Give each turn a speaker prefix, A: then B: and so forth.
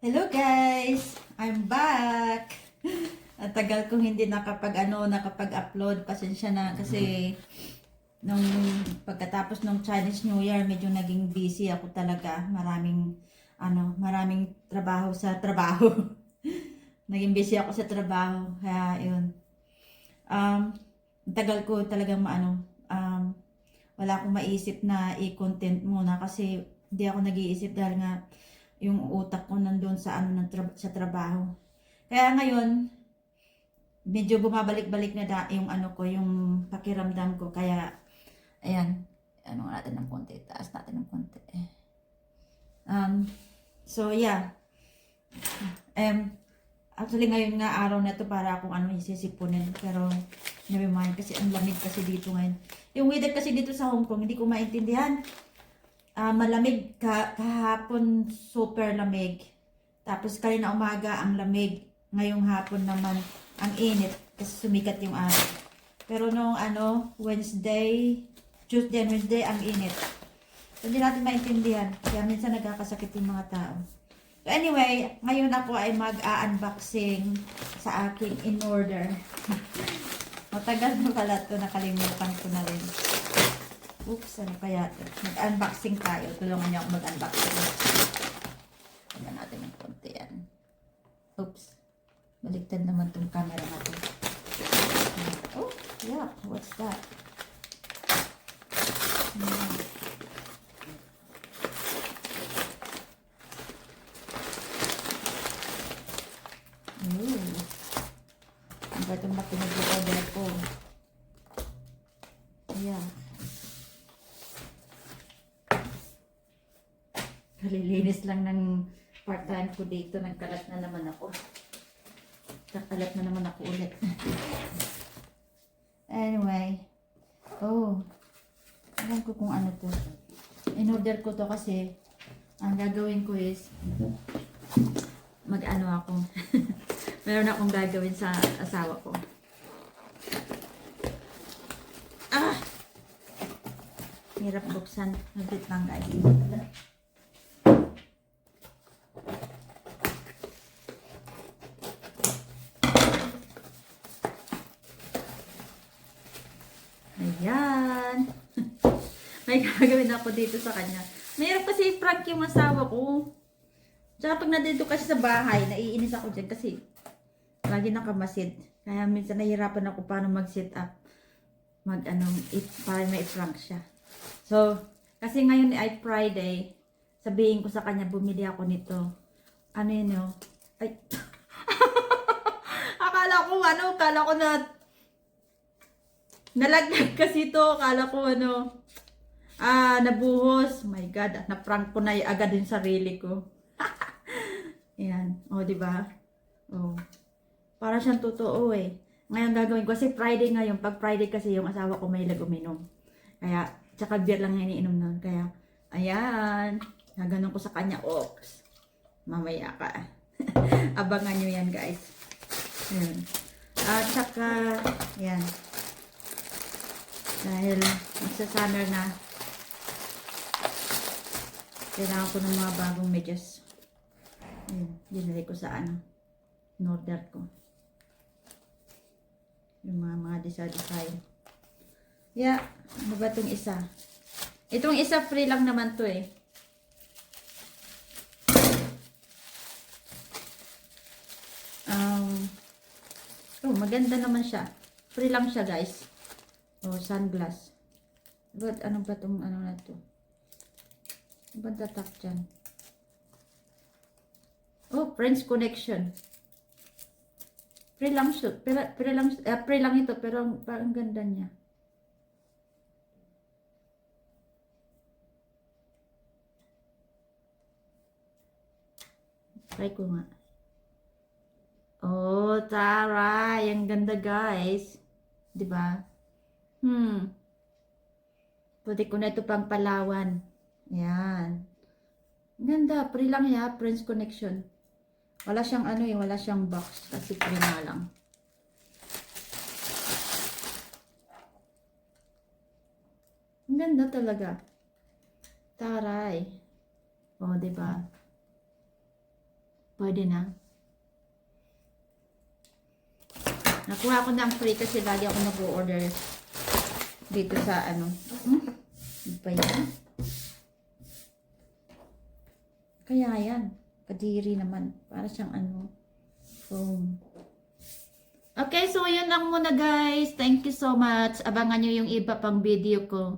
A: Hello guys! I'm back! At tagal kong hindi nakapag-upload. Pasensya na kasi nung pagkatapos ng Chinese New Year, medyo naging busy ako talaga. Maraming trabaho sa trabaho. Naging busy ako sa trabaho. Kaya yun. Tagal ko talagang wala akong maisip na i-content muna kasi hindi ako nag-iisip dahil nga yung utak ko nandun sa sa trabaho. Kaya ngayon, medyo bumabalik-balik na yung yung pakiramdam ko. Kaya, ayan, natin ng konti, taas natin ng konti. So yeah. Actually ngayon nga araw na to para akong isisipunin. Pero, never mind kasi ang lamig kasi dito ngayon. Yung weather kasi dito sa Hong Kong, hindi ko maintindihan. Malamig kahapon, super lamig. Tapos kanina umaga ang lamig. Ngayong hapon naman ang init kasi sumikat yung araw. Pero nung Tuesday and Wednesday ang init. So, hindi natin maintindihan. Kaya minsan nagkakasakit yung mga tao. So anyway, ngayon ako ay mag-unboxing sa aking in order. Matagal na pala ito, nakalimutan ko na rin. Oops, ano kaya ito? Mag-unboxing tayo. Tulungan niyo ako mag-unboxing. Tignan natin ng konti yan. Oops. Baligtad naman itong camera natin. Oh, yeah. What's that? Ooh. Ang ba itong pinag-order ko? Yeah. Kalilinis lang ng part-time ko dito. Nagkalat na naman ako. Kakalat na naman ako ulit. Anyway. Oh. Alam ko kung ano to. In-order ko to kasi ang gagawin ko is ako. Meron akong gagawin sa asawa ko. Hirap buksan. Naglit lang guys. Ayan. May gagawin ako dito sa kanya. Mayroon kasi prank yung asawa ko. Tsaka pag nandito kasi sa bahay, naiinis ako dyan kasi lagi nakamasid. Kaya minsan nahihirapan ako paano mag-sit up. Para may prank siya. So, kasi ngayon ay Friday, sabihin ko sa kanya, bumili ako nito. Ano yun o? Ay. Akala ko na nalaglag kasi ito. Akala ko nabuhos. My God, na-prank ko na agad yung sarili ko. Ayan. O, diba? O. Para siyang totoo eh. Ngayon gagawin ko. Kasi Friday ngayon. Pag Friday kasi yung asawa ko mahilig uminom. Kaya, tsaka beer lang iniinom nun. Kaya, ayan. Naganon ko sa kanya. Oops. Mamaya ka. Abangan nyo yan guys. Ayan. At saka, ayan. Dahil magsa-summer na, kailangan ko ng mga bagong medyas. Ayan, dinali ko sa in-order ko. Yung mga design. Yeah, ano ba itong isa? Itong isa free lang naman to eh. Maganda naman siya. Free lang siya guys. Sunglass. But ano ba itong na to? Ano ba tatak dyan? Friends Connection. Free lang siya. Free lang ito pero parang ganda niya. Try ko nga. Taray. Ang ganda guys. Diba? Pwede ko na ito pang Palawan. Ayan. Ganda. Free lang ya. Friends Connection. Wala siyang wala siyang box. Kasi free nga lang. Ang ganda talaga. Taray. Diba? Pwede na. Nakuha ko ng free kasi lagi ako nag-order dito sa ano. Ano ba yan? Kaya yan. Kadiri naman. Para siyang ano. Foam. Okay, so yun lang muna guys. Thank you so much. Abangan nyo yung iba pang video ko.